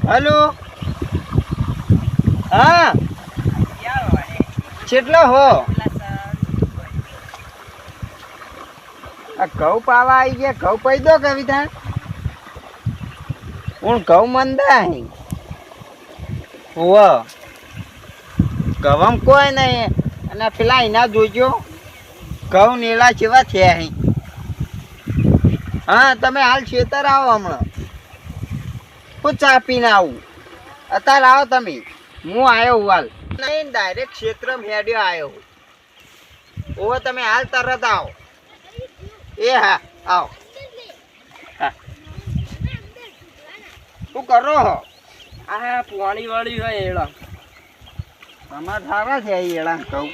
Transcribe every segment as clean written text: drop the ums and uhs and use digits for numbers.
Hello हाँ કેટલો હો આ ઘઉં પાવા આવી ગયા ઘઉં પઈ દો કવિતા હું ઘઉં મંદા હોવ ઘઉં કોઈ નહીં અને પેલા એના જોજો ઘઉં નેલા જેવા થયા અહીં હા તમે હાલ ખેતર આવો હમણાં હું ચા પીને આવું અત્યારે આવો તમે હું આવ્યો હું હાલ નહીં ડાયરેક્ટ ક્ષેત્રમાં હેડ્યો આવ્યો ઓ તમે હાલ તરત આવો એ હા આવો હા શું કરો આ પાણી વાળી હોય એડા તમારે સારા છે એડા કહું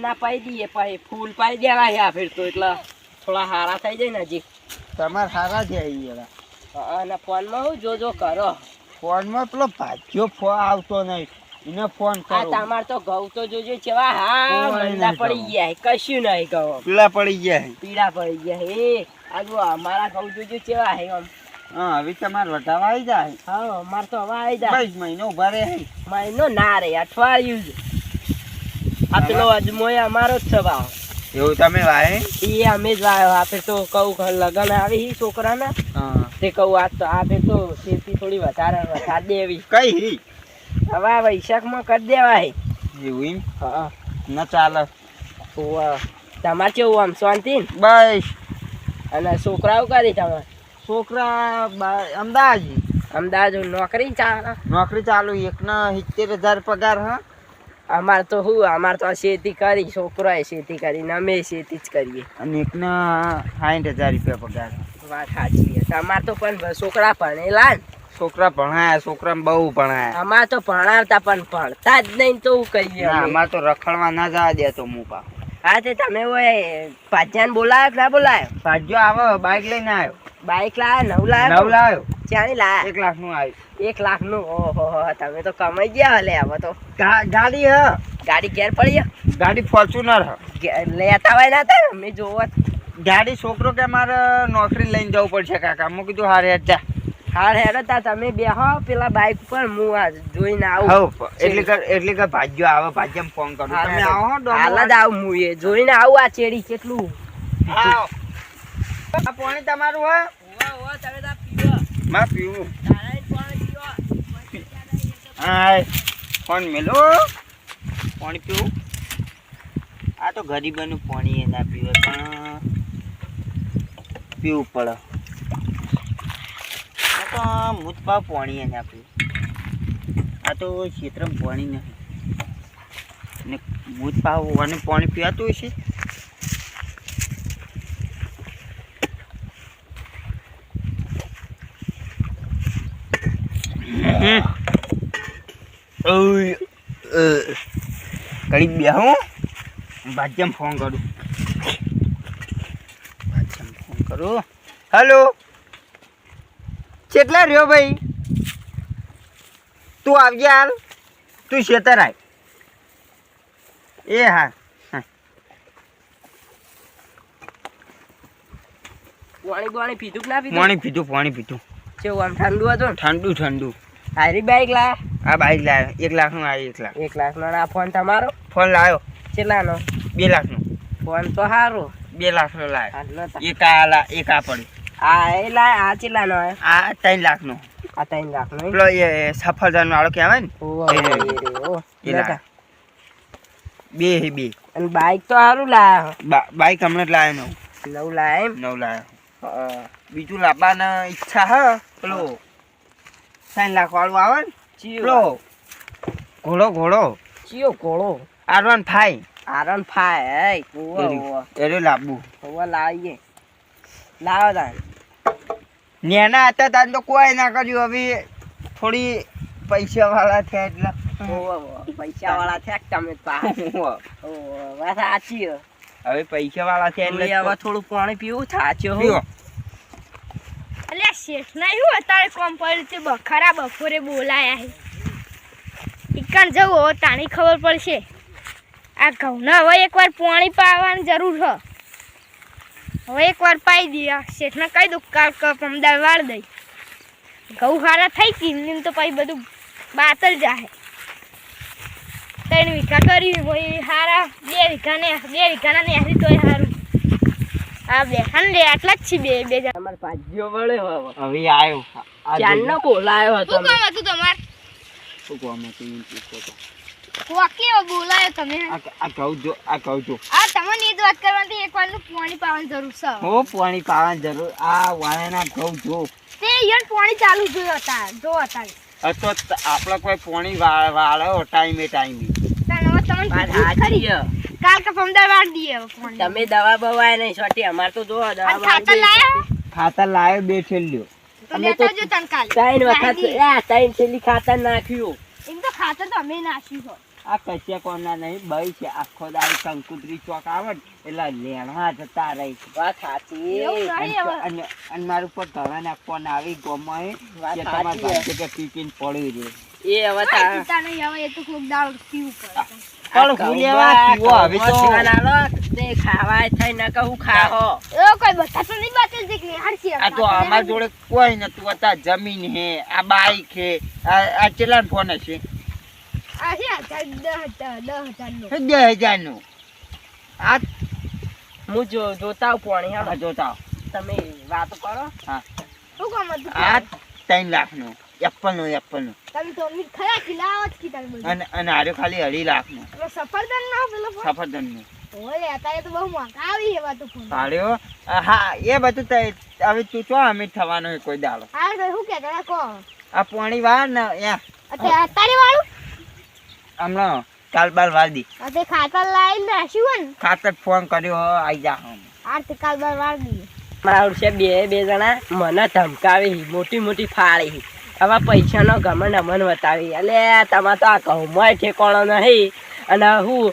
ના પાઈ દઈએ પછી ફૂલ પાઈ દેવાય ફેર તો એટલે થોડા હારા થઈ જાય ને હજી તમારે સારા છે એડા અને ફોનમાં હું જો કરો ફોનમાં પેલો ભાગ્યો ફોન આવતો નહીં એને ફોન કરો તમાર તો ઘઉં તો જોજો કેવા હા મંદા પડી ગયા કશું નહીં ઘઉં પીળા પડી ગયા પીળા પડી ગયા હે આજુ અમારા ઘઉં જોજો કેવા હે આમ હા હવે તમારે વટાવા આવી જાય હા અમારે તો હવે આવી જાય મહિનો ઉભા રહે મહિનો ના રે અઠવાડિયું જ આ પેલો અજમોય અમારો જ છે ભાવ એવું તમે વાય એ અમે જ વાયો આપે તો કહું લગન આવી છોકરાના તે કહું આ તો આપે તો ખેતી થોડી વધારે દેવી કઈ હી હવે વૈશાખમાં કરી દેવાય એવું હા ના ચાલે તમારે કેવું આમ શાંતિ બસ અને છોકરાઓ કરી તમારે છોકરા અમદાવાદ નોકરી ચાલે નોકરી ચાલુ એકના 70,000 પગાર હા અમારે તો ખેતી કરી છોકરાએ ખેતી કરીને અમે ખેતી જ કરીએ અને એકના 60,000 રૂપિયા પગાર વાત સાચી તમારે તો પણ છોકરા ભણેલા ને છોકરા ભણાયા છોકરા બહુ ભણાયા અમારે તો ભણાવતા પણ ભણતા જ નહીં તો હું કહીએ અમારે તો રખડવા ના જવા દે તો મુપા હા તે તમે ભાજ્યાને બોલાયો કે ના બોલાયો ભાજ્યો આવો બાઈક લઈને આવ્યો બાઈક લાવ્યો 9 લાવ્યો ચાલી લાવ્યા 1 લાખનું આવ્યું 1 લાખનું ઓહો તમે તો કમાઈ ગયા હલે હવે તો ગાડી હ ગાડી ઘેર પડી ગાડી ફોર્ચ્યુનર લેતા હોય ના હતા મેં જોવો ગાડી છોકરો કે મારે નોકરી લઈને જવું પડશે કાકા મેં કીધું હારે હેડ જા હાર હેડો તા તમે બેહો પેલા બાઈક પર હું આ જોઈને આવું એટલે કે ભાગ્યો આવે ભાગ્યમ ફોન કરું તમે આવો હાલ જ આવું હું એ જોઈને આવું આ ચેડી કેટલું આવો આ પાણી તમારું હે તમે તા પીવો માં પીવું પાણી પીવો હા ફોન મેલો પાણી પીવું આ તો ગરીબનું પાણી એ ના પીવે પણ પીવું પડે મુતપા પાણી એને આપ્યું આ તો ક્ષેત્રમાં પાણી નથી ને મુતપા અને પાણી પીવાતું હશે ઘડી બે હું ભાજ્યમ ફોન કરું હેલો કેટલા રહ્યો ભાઈ તું આવજે હાલ તું ખેતર આય એ હા પાણી પીધું કે ના પીધું પાણી પીધું કેવું આમ ઠંડુ હતું ઠંડુ હારી બાઈક લાયા આ બાઈક લાવ્યો 1 લાખનું આવ્યું 1 લાખનો આ ફોન તમારો ફોન લાવ્યો કેટલાનો 2 લાખનો ફોન તો સારો 2 લાખનો લાવ્યો એક આ પડ્યો આ એ લાય આ કેટલાનો આ 3 લાખનો આ 3 લાખનો પેલો એ સફરજન વાળો કહેવાય ને બે અને બાઈક તો સારું લાયા બાઈક હમણાં જ લાવ્યો 9 લાયા એમ 9 લાવ્યો બીજું લાવવાની ઈચ્છા હે પેલો 3 લાખ વાળું આવે ને પેલો ઘોડો ચિયો ઘોડો R15 એરો લાવવું લાવીએ લાવો તાન નેના હતા તાન તો કોઈ ના કર્યું હવે થોડી પૈસા વાળા થયા એટલે પૈસા વાળા થયા તમે વાત સાચી હવે પૈસા વાળા થયા એટલે હવે થોડું પાણી પીવું થાચ્યો પીવો અલે શેઠ ના હું અત્યારે કોમ પડ્યું તે બખારા બપોરે બોલાયા હે ઈકણ જવું હવે તાણી ખબર પડશે આ ઘઉંના હવે એકવાર પાણી પાવાની જરૂર છે હવે એકવાર પાઈ દઈએ શેઠને કહી દઉં કાલ કપ અમદાવાદ વાળ દઈ ઘઉં હારા થઈ કિલ્લીમ તો પછી બધું બાતલ જાહે 3 વીઘા કરી હોય હારા 2 વીઘાના નેહરી તોય હારું આ બેઠાને લે આટલા જ છે બે જણ અમાર ભાજીઓ વળ્યો હવે હવે આયો ચાંદનો બોલાયો હતો શું કામ હતું તમાર શું કામ હતું એમ પૂછતો હતો. કોકે બોલાયો તમે આ કહું જો આ તમને એ જ વાત કરવાની એક વારનું પાણી પાવાની જરૂર છે હો પાણી પાવાની જરૂર આ વાળાના કહું જો તે યાર પાણી ચાલુ જોયો હતા તો આપણે કોઈ પાણી વાળો ટાઈમે તમને વાત સાચી છે. કાલ કે પમદાર વાર દીએ પાણી તમે દવા બવાય નહીં છોટી અમાર તો જો દવા અને ખાતર લાયો ખાતર લાયો 2 થેલીઓ તો લેતા જો તન કાલ 3 વખત 3 થેલી ખાતર નાખ્યું એમ તો ખાતર તો અમે નાખ્યું છે આ કચ્યા કોના નહીં બઈ છે આખો દાડી કંકુતરી ચોક આવડ એટલે લેણવા જતા રહી વાત સાચી એવું નહીં હવે. અને મારું પર ધડા નાખવાના આવી ગોમાં વાત કે તમારે સાચી ભાગ્ય કે પીકીને પડી રહે એ હવે કાંઈ તા ચિંતા નહીં હવે એ તો કોક દાળ પીવું પડે પણ હું લેવા પીવો હવે તો તે ખાવાય થઈ ન કહું ખાહો એ કોઈ બતા તો નહીં બાતલ દેખ ને હાર છે આ તો અમાર જોડે કોઈ નતું હતા જમીન હે આ બાઈક હે આ ચેલા ફોન હશે આ છે 10,000 નો 10,000 નું આ હું જોતા આવું પાણી આ હા જોતા તમે વાતો કરો શું કામ હતું આ 3 લાખ નું એપલ નું તમે તો મીઠ ખરા ખીલાવત કી તમે બધું અને આરે ખાલી 2.5 લાખ નું પેલો સફરજન ના પેલો સફરજન નું ઓલે અત્યારે તો બહુ મોંઘા આવી એવા તો ફોન ભાડ્યો હા એ બધું હવે તું ચો અમે થવાનો હોય કોઈ દાડો હા તો શું કે તને કહો આ પાણી વાર ને અત્યારે વાળું હમણાં કાલ બાર વાર દી અત્યારે ખાતર લાવીને નાખ્યું ને ખાતર ફોન કર્યો આઈ જા આ તે કાલ બાર વાર દઈએ મારા છે બે જણા મને ધમકાવી મોટી ફાળી હવે પૈસાનો ઘમંડ અમન બતાવી એટલે તમારે તો આ ઘઉંમાં ઠેકોણો નહીં અને હું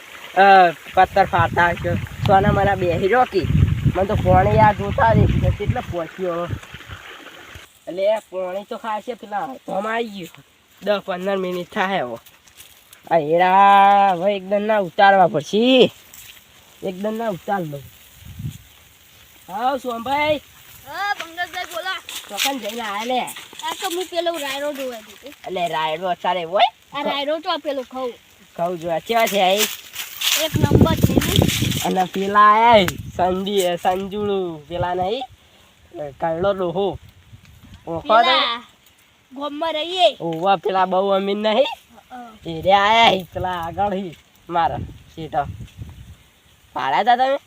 પથ્થર ફાડતા હશો સોના મને બેહી રોકી મને તો પાણી યાર જોતા રહી કેટલો પહોંચ્યો એટલે પાણી તો ખાશે પેલા હાથમાં આવી ગયું 10-15 મિનિટ થાય હવે આ હેરા હવે એકદમ ના ઉતારવા પડશે એકદમ ના ઉતાર લઉં હા સોમભાઈ હા પંકજભાઈ બોલા ચોકન જઈને આયા લે આ તો હું પેલો રાયડો જોવા દીધો એટલે રાયડો અત્યારે હોય આ રાયડો તો પેલો કહું જોવા કેવા છે આ એક નંબર છે ને અને પેલા આયા સંજુળું પેલા નહીં કલ્લો ડોહો ઓખો પેલા ગોમમાં રહીએ ઓવા પેલા બહુ અમીન નહીં એ રે આયા પેલા આગળ મારા સીટો પાડ્યા હતા તમે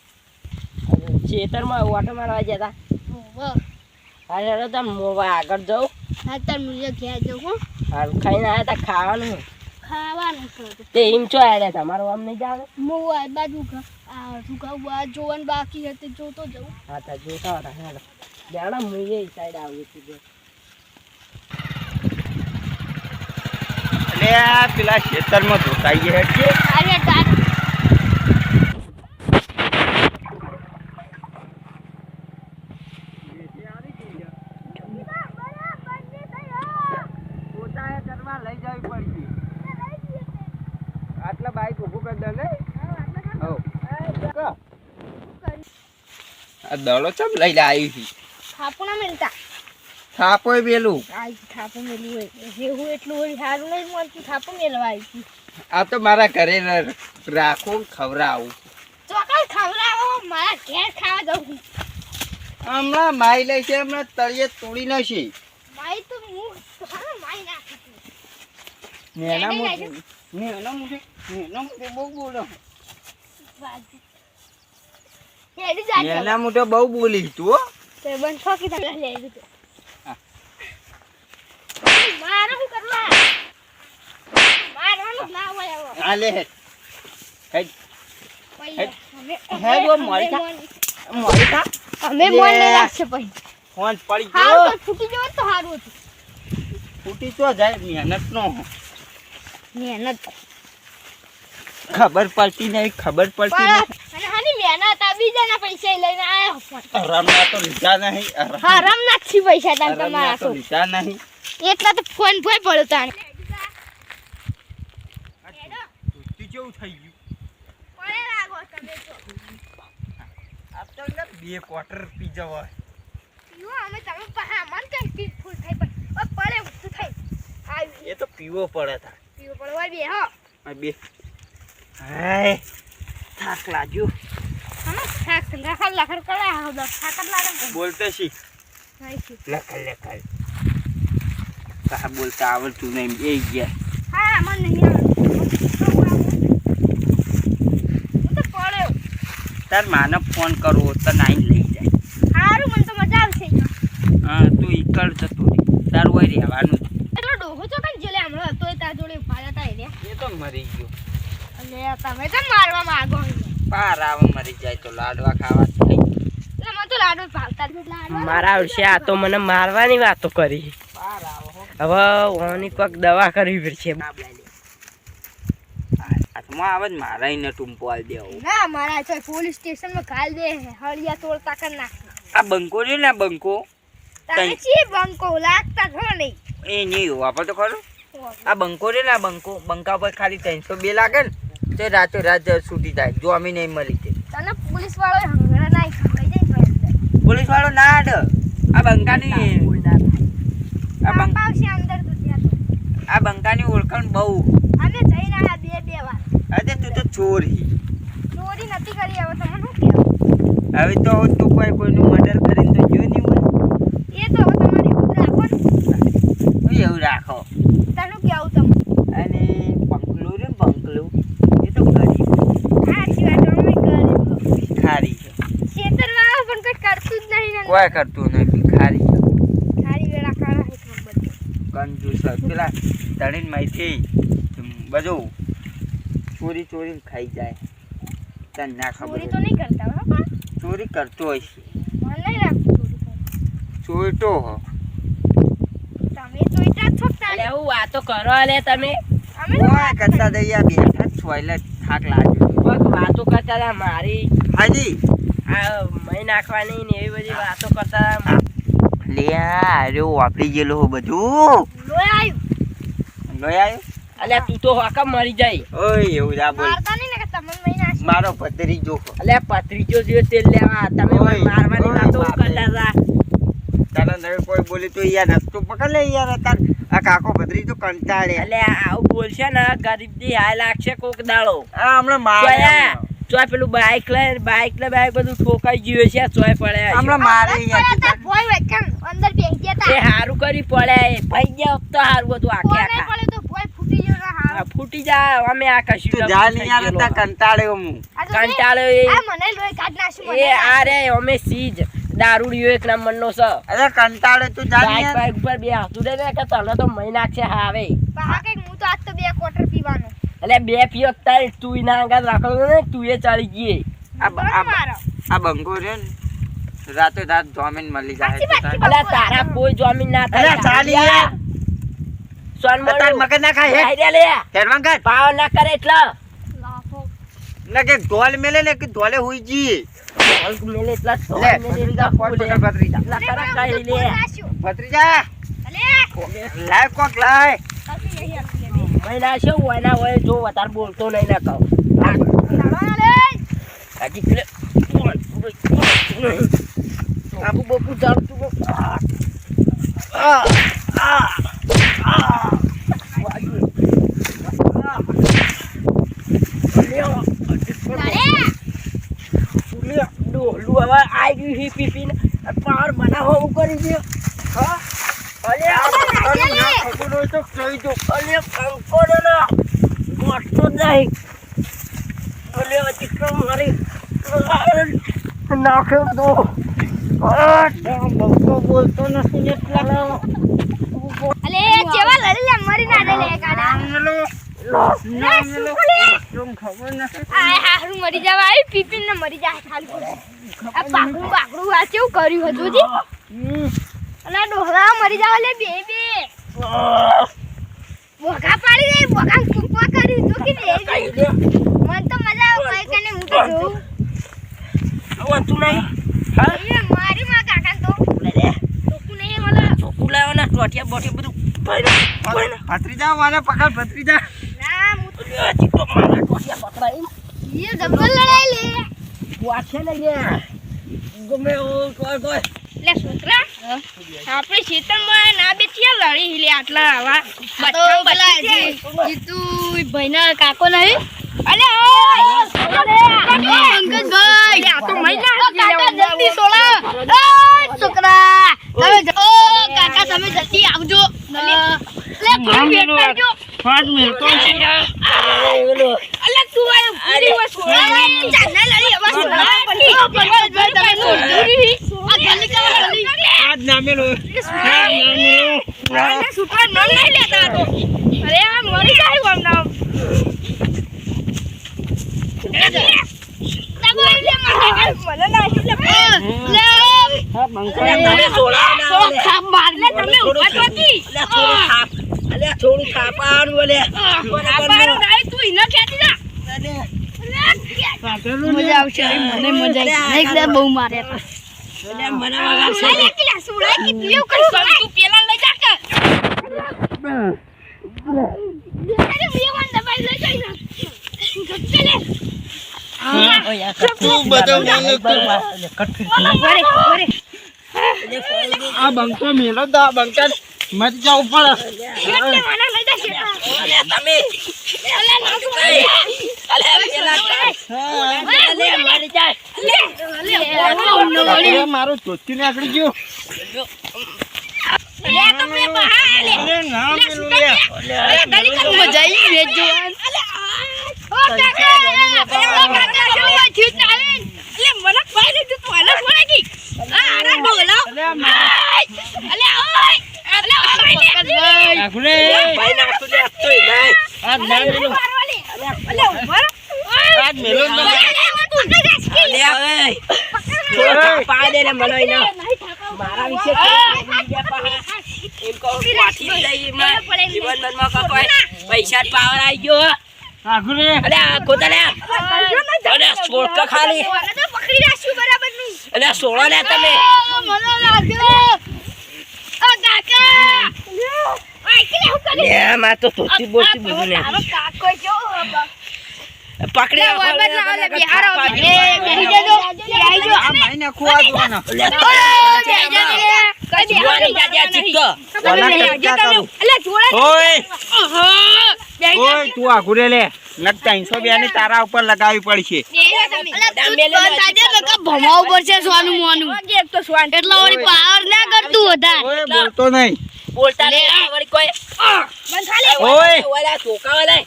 ખેતરમાં ઓટો મારવા ગયા હતા અરે અરે તમે મોવા આગળ જાઉં હા તાર મુજે ઘેર જવું હો હાલ ખાઈને આવ્યા હતા ખાવાનું ખાવાનું છે તે એમ ચો આવ્યા તમારું આમ નહીં જાવે હું આ બાજુ આ શું કહું આ જોવાનું બાકી હતું જોતો જવું હા તા જોતા હતા હેડો જાણો હું એ સાઈડ આવી છું એટલે આ પેલા ખેતરમાં ધોકાઈ ગયા છે અરે તાર લઈ જવી પડશે આટલા બાઈક ઉભું કરી દે ને આ દડો ચમ લઈને આવી છે થાપો ના મિલતા થાપો પેલું આ થાપો મેલી હોય જેવું એટલું હોય સારું નહીં મળતું થાપો મેલવા આવી આ તો મારા ઘરે રાખો ખવડાવું ચોકલ ખવડાવો મારા ઘેર ખાવા દઉં હમણાં માઈ લે છે હમણાં તળિયે તોડી નાખી માઈ તો હું માઈ નાખી નેના મોટે બહુ બોલો નેના મોટે બહુ બોલી તું હો તે બન છોકી તમે લઈ લીધું મારો શું કરવા મારવાનું ના હોય હવે આ લે હેડ હે વો મોરી ખા અમે મોન લઈ રાખશે પછી ફોન પડી હારું ગયો તો છૂટી જવો તો હારું હતું ફૂટી તો જાય મહેનત નો મહેનત ખબર પડતી નહીં અને હાની મહેનત આ બીજાના પૈસા લઈને આયા પણ હરામના તો લીધા નહીં હરામ નાખી પૈસા તને હરામના તમારા તો તો લીધા નહીં એટલા તો ફોન ભોય પડ્યો તાણ તું કેવું થઈ ગયું કોણે લાગો તમે તો આ તો બે ક્વાર્ટર પી જવાય યો અમે તમે પહા મન કે ફૂલ થઈ પણ પીવો પડે તા પીવો પડવા બે હો આ બે હાય થાક લાગ્યો હા થાક લખર લખર કરે આ થાક લાગે બોલતે શીખ નહીં છે લખલ કા બોલતા આવડતું નહીં એ ગયા હા મને નહીં આવડતું હું તો પડ્યો તાર માને ફોન કરવો તો નાઈ લઈ જાય સારું મને તો મજા આવશે હા તું ઈકળ જતો રે તારું હોય રહેવાનું એટલો ડોહો છો કે જેલે હમણાં હતો તાર જોડે ઉભા હતા એને એ તો મરી ગયો એટલે તમે કેમ મારવા માંગો પાર આવે મરી જાય તો લાડવા ખાવા થઈ એટલે મને તો લાડુ ભાવતા જ લાડવા મારા વિશે આ તો મને મારવાની વાતો કરી પાર આવો હવે ઓની કોઈક દવા કરવી પડશે હાથમાં આવે જ મારાઈને ટૂંપો આલી દેવો ના મારા છે પોલીસ સ્ટેશનમાં ઘાલ દે હળિયા તોડતા કર નાખ આ બંકો રે ને બંકો તમે ચી બંકો લાગતા છો નહીં એ નહીં વાપર તો ખરો આ બંકો રે ને બંકા પર ખાલી 302 લાગે ને તે રાતે રાત છૂટી જાય જો અમે નહીં મળી તે તને પોલીસ વાળો હંગરા નાઈ ખવાઈ જાય પોલીસ વાળો ના આડ આ બંકાની આવશે અંદર તો ત્યાં તો આ બંકાની ઓળખાણ બહુ અમે જઈને આયા બે વાર અરે તું તો ચોરી ચોરી નથી કરી હવે તમને શું કહેવું હવે તો તું કોઈનું મર્ડર કરીને તો જો નહીં હોય એ તો હવે તમારે એવું રાખો ને એવું રાખો તને કેવું તમને અને બંકલું રે બંકલું એ તો ગરીબ સાચી વાત અમે ગરીબ ભિખારી છે ખેતરમાં પણ કોઈ કરતું જ નહીં ને કોઈ કરતું નહીં ભિખારી છે ખાલી વેળા કાઢા હે ખબર કંજૂસ પેલા તળીને માહિતી બધું ચોરી ખાઈ જાય તને ના ખબર ચોરી તો નહીં કરતા હો પણ ચોરી કરતો હોય છે મને નહીં લાગતું ચોરી કરે ચોરટો હો તમે તો ઈટા છો એટલે તારે હું વાતો કરો અલે તમે અમે કોઈ કરતા દયા બેઠા જ છો એટલે થાક લાગ્યો કોઈક વાતો કરતા હતા મારી હાજી આ મહી નાખવાની ને એવી બધી વાતો કરતા હતા લે અરે વાપરી ગયેલો હો બધું લોય આવ્યું લોહી આવ્યો અલ્યા તું તો હોકા મરી જાય ઓય એવું ના બોલ મારતા નહીં ને કે તમને મહિના મારો ભત્રીજો હો અલ્યા પત્રીજો જે તેલ લેવા તમે ઓય, મને મારવાની ઓય, વાતો બાપરે. કરતા હતા તારા નવે કોઈ બોલી તો યાર રસ્તો પકડ લે યાર તાર આ કાકો ભત્રીજો કંટાળે એટલે આવું બોલશે ને ગરીબથી હાય લાગશે કોક દાડો આ હમણાં મારે ચોયા ચોય પેલું બાઈક બધું ઠોકાઈ ગયું છે ચોય પડે હમણાં મારે યાર તાર ભોય વેકન અંદર બેસી ગયા એ તા હારું કરી પડે ભાઈ ગયા તો હારું બધું આખે કોને આખા પડે તો ભોય ફૂટી ગયો ને હાવ આ ફૂટી જાય અમે આ કશું તું જા નહીં યાર તા કંટાળ્યો હું આ તો કંટાળ્યો આ મને લોહી કાઢ નાખ્યું એ આ રે અમે સીજ દારૂડિયો એક નંબરનો છે અરે કંટાળે તું જા નહીં યાર બાઈક ઉપર બે હાથું દે ને કે તને તો મહી નાખશે હાવે બા કે હું તો આજ તો 2 ક્વાર્ટર પીવાનો એટલે બે પીઓ તારી તું ના આગળ રાખો ને તું એ ચાલી ગઈ મારો આ બંકો રે ને રાતે રાત જમીન મળી જાય સાચી વાત છે. એટલે તારા કોઈ જમીન ના થાય અરે ચાલી યાર. સોન તાર મળું મગજ ના ખાય હે આઈડિયા લે હેડવાન કર પાવ ના કરે એટલે લાફો ના કે ઢોલ મેલે ને કે ઢોલે હુઈ જી મેલે એટલા લે ભત્રીજા ફોન પકડ ભત્રીજા ના કરા કઈ લે ભત્રીજા અલે લાય કોક લાય કશું નહીં આપી મહિના છે હોય ના હોય જો વધારે બોલતો નહીં ના કહું લાડવા લે હજી પેલે આબુ બપુ ચાલતું ડોલું હવે આવી ગયું હી પીપીને પાવર બનાવો હું કરી દે હા અલે ખબર હોય તો કહી દો અલે કંકો ના મોટો નહીં અલે હજી કેમ મારી નાખે તો બહુ બોલતો નથી એટલા અલે જેવા લડી લે મરી ના દે લે કાડા ખબર નથી આ હારું મરી જવા આવી પીપીન ને મરી જાય ખાલી આ બાકડું આ કેવું કર્યું હતું જી અલા ડોહરા મરી જાવ લે બે બોકા પાડી દે બોકા કુકવા કર્યું તો કે બે મન તો મજા આવે કઈ કને હું તો જોઉં તું નહીં એ મારી માં કાકા તો તો નહીં મને ચોખ્ખું લાવો ને ટોટિયા બોટિયા બધું ભત્રીજા વાને પકડ ભત્રીજા ના હું તો હજી તો મારા ટોટિયા પકડાઈ એ ડબલ લડાઈ લે વાછે ને લે ગમે ઓ કોઈ લે છોકરા આપણે ખેતરમાં ના બેઠિયા લડી લે આટલા આવા ભાઈના કાકો નહીં અલે અંકજભાઈ આ તો મહિના જલ્દી સોળા છોકરા તમે કાકા તમે જલ્દી આવજો લે કોઈ બેઠજો ફાટ મેલતો છે અલે તું આ પૂરી વસ્તુ ચાલે લડી આવા સોળા અંકજભાઈ તમે નોંધુરી આ જલ્દી કરો જલ્દી આજ નામેલો ના સુપર નામ નહીં લેતા તો અરે આ મરી જાય કોમ નામ મજા આવશે મને મજા આવી બહુ મારે આ બંકો મેલો તો આ બંકા મત જાવ પડે મારું ચોથી નાખડી ગયો મારા વિશે પૈસા પાવર આવી ગયો ખાલી સોળો લે તમે તો ધોતી બોલતી બધું ને પકડી તું આઘુરે લે લગતા 300 ની તારા ઉપર લગાવવી પડશે ભમાવું પડશે સોનું મોનું એટલે વળી પાવર ના કરતું વધારે બોલતો નહીં બોલતા લે વળી કોઈ ઓય ટોકા વાળા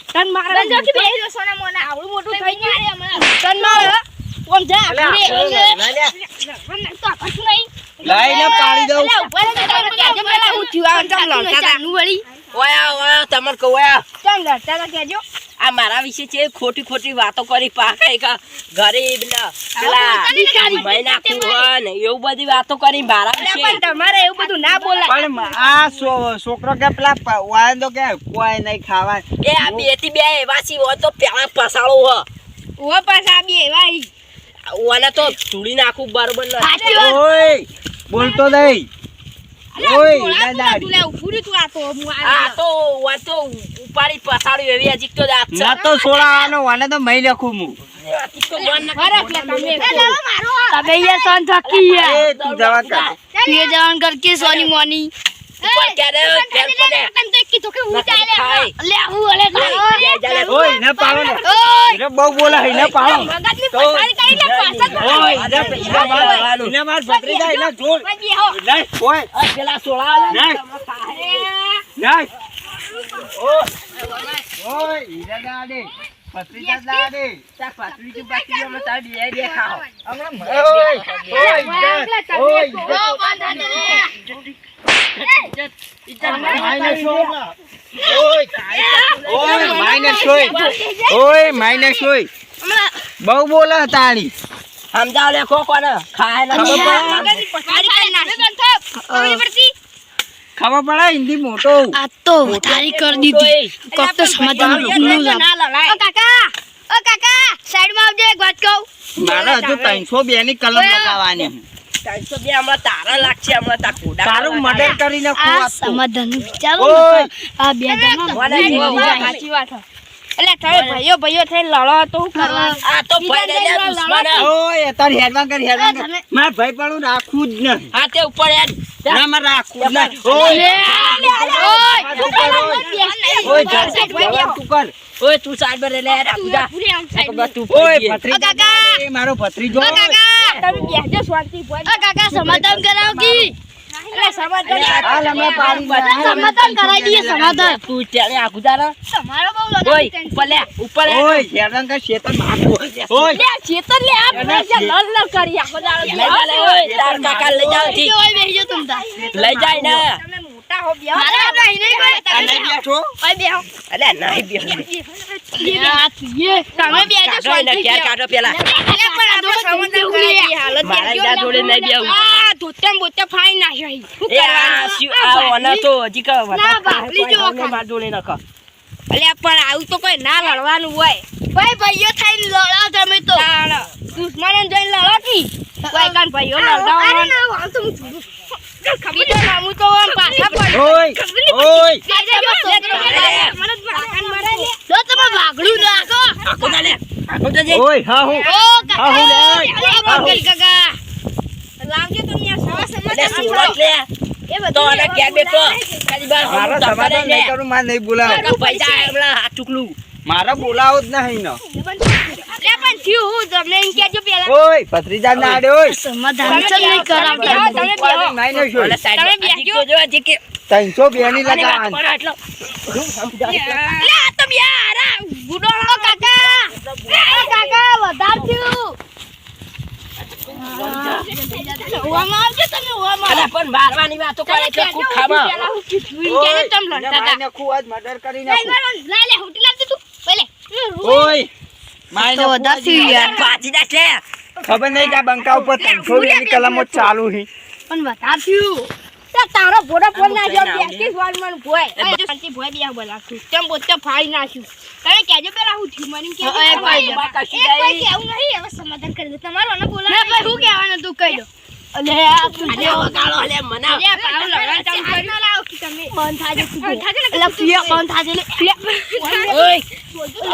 તન મારે જો કે બેહી સોના મોના આવડું મોટું થઈ ગયું હમણાં તન મારે ઓમ જા તો કશું નહીં લાઈને પાડી દઉં ઓયા તમને કહું ઓયા ચાલ લડતા કેજો આ મારા વિશે છે ખોટી ખોટી વાતો કરી પાકે ગરીબ ને પેલા મહિના કુહન એવું બધી વાતો કરી મારા વિશે તમારે એવું બધું ના બોલાય પણ આ છોકરો કે પેલા વાંદો કે કોઈ નહીં ખાવા એ આ બેથી બે એવા સી હોય તો પેલા પસાળો હ ઓ પાછા બે ભાઈ ઓને તો ચૂડી નાખું બરોબર ન ઓય બોલતો નહીં ઓય દાદી આ તો વાતો ઉપાડી પસાડ્યું એવી હજી તો દાંત છે ના તો સોળાવાનો વાને તો મહી લખું હું તમે યાર સોન થકી એ તું જવા કર ये जवान करके सोनी मोनी ઉપર ક્યારે ખેલ પડે તમ તો કીધું કે હું ચાલે લે હું અલે ઓય ન પાડો ને એને બહુ બોલા હે ન પાડો મગજની પથારી કરી લે પાછા ઓય એને માર બકરી જાય એને જોર નહીં ઓય આ પેલા સોળા નહીં નહીં ઓય ઈરા દાડે પત્રી દાડે તા પાતરી કે બાકી અમે તાર બે બે ખાઓ બહુ બોલા તાળી સમજાવ લે કો કોને ખાય ના ખબર પડે હિન્દી મોટો આ તો તારી કરી દીધી કોક તો સમાધાન ઓ કાકા સાઈડ માં આવજે એક વાત કહું મારે હજુ 302 ની કલમ લગાવવાની 302 હમણાં તારા લાગશે હમણાં તા કોડા તારું મર્ડર કરીને આ ખોવા સમાધાન વિચારો આ બે જણા સાચી વાત એટલે તારે ભાઈઓ થઈ લડો તો હું કરવા આ તો ભાઈ લે દુશ્મન ઓય તારી હેડવાન કર માર ભાઈ પણ રાખું જ ન હા તે ઉપર યાર ના માર રાખું જ ન ઓય ઓય તું સાઈડ પર લે રાખુજા તું ઓય પડી ભત્રીજા કાકા. એ મારો ભત્રીજો તમે બેસજો શાંતિ કાકા સમાધાન કરાવો કી અરે સમાધાન હાલ અમે પાડી સમાધાન કરાવી દઈએ સમાધાન તું ચાલે આખુજા રે તમારો બહુ ઓય ઉપર લે ઉપર લે ઓય શેરડન કા શેતર મારવો ઓય લે ચેતન લે આ બધા લલ લલ કરી આખો દાડો લઈ જા લે ઓય તાર કાકા લઈ જાવ ઠીક ઓય બેસજો તમતા લઈ જાય ને તમે મોટા હો બેહો મારે નહીં કોઈ આ નહીં બેઠો ઓય બેહો અલે નહીં બે તમે બેસજો કાઢો એને શાંતિ ઘેર કાઢો પેલા અરે પણ આ તો સમાધાન કરાવી હાલત મારા ઈજા જોડે નહીં બેહું આ ધોતેમ બોતે ફાઈ નાખ્યો ઈ શું એ આ કરવાનું શું આ ઓના તો હજી કા ના, બાપલી જો ખાલી. માર જોડે નખો અલ્યા પણ આવું તો કોઈ ના લડવાનું હોય ભાઈ ભાઈઓ થઈને લડો તમે તો દુશ્મનો જઈને લડો કી કોઈ કાન ભાઈઓ લડવાનું ખબર ના હું તો આમ પાછા પડી ઓય ઓય જો તમે ભાગડું નાખો આખુજા લે આખુજા જે ઓય હા હું ઓ કાકા હું લે. બંગલ કાકા લાવજો તમે આ સવા અલે સમાધાન સુરત લે એ બધું તો આને ઘેર બેઠો ખાલી બાર મારા સમાધાન નહીં કરું માર નહીં બોલાવ કાકા પૈસા આવેલા હાથ ચૂકલું મારા બોલાવો જ નહીં ન લે પણ થયું હું તમને એમ કહેજો પેલા ઓય ભત્રીજા ના આડે ઓય સમાધાન જ નહીં કરાવતા તમે બેહો નહીં નહીં શું અને સાઈડ તમે પર બેસજો. જો હજી કે 300 બેની આની વાત લગાવવાની કરો એટલો લે આ તો યાર આ ગુડોળો કાકા કાકા વધાર થયું ઓવામાં આવજો તમે ઓવામાં અલે પણ મારવાની વાતો કરે એટલે કુટ ખામાં પેલા હું ખીચડી કેને તમ લડતા હતા માઈને ખૂબ જ મર્ડર કરી નહીં નાખું મારો લા લે હુટી લાવજો તું પેલે ઓય માઈને તો વધારે થયું યાર. પાછી દાસ લે ખબર નહીં કે આ બંકા ઉપર 300 બેની કલમો ચાલુ હી પણ વધાર થયું તે તારો ભોડો ફોન નાખ્યો 25 વાર મન ભોય એ શાંતિ ભોય બિયા બોલાતું તેમ બોતે ફાડી નાખ્યું તમે કહેજો પેલા હું થયું મને કે એ ભાઈ, એમાં કશું નહીં. કેવું નહીં હવે સમાધાન કરી દે તમારો ને બોલા ના ભાઈ હું કહેવાનું તું કહી દો અલે આ તું અલે વગાડો અલે મનાવ અલે પાઉ લગન ચાલુ કરી ના લાવ કે તમે બંધ થાજે એટલે પિયા બંધ થાજે લે ઓય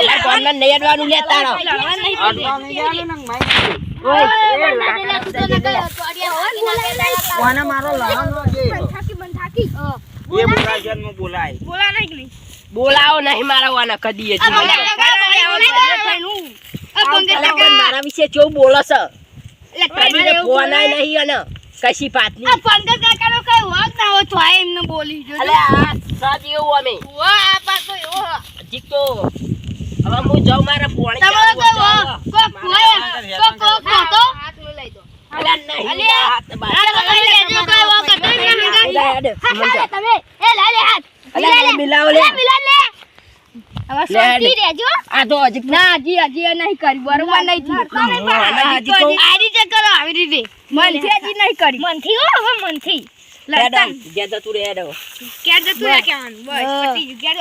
અલે કોણને નહીં અડવાનું લે તારો લડવા નહીં અડવા નહીં જાને ને માઈને ઓય તું તો ન ગયો તો અડિયા હોય કોને મારો લહાનો છે બંધ થાકી એ બોલા જન્મ બોલાય બોલા નહીં બોલાવો નહીં મારા વાના કદી હજી અલે અલે પણ મારા વિશે કેવું બોલો છે કદી ફોનાય નહીં અને કશી પાતની પંકજ કાકાનો કઈ વાગ ના હોય તો આ એમને બોલી જો અલે આ સાજી એવું અમે વાહ આ પાકો એવો ઠીક તો હવે હું જાઉં મારા પોણી તમારો કઈ વાહ કોક હોય કોક તો હાથ નો લઈ દો અલે નહીં અલે હાથ બાર આ તમે લેજો કઈ વાહ કઈ ના તમે એ લા લે હાથ અલે મિલાવ લે મિલા લે હવે શાંતિ રહેજો આ તો હજી ના હજી નહીં કરી બરોબર નહીં થયું હજી તો આ રીતે કરો આવી રીતે મનથી હજી નહીં કરી મનથી હો હવે મનથી લડતા હેડો, ગયા તું રે હેડો. ક્યાં જતું રે કહેવાનું બસ પતી ગયું ક્યાં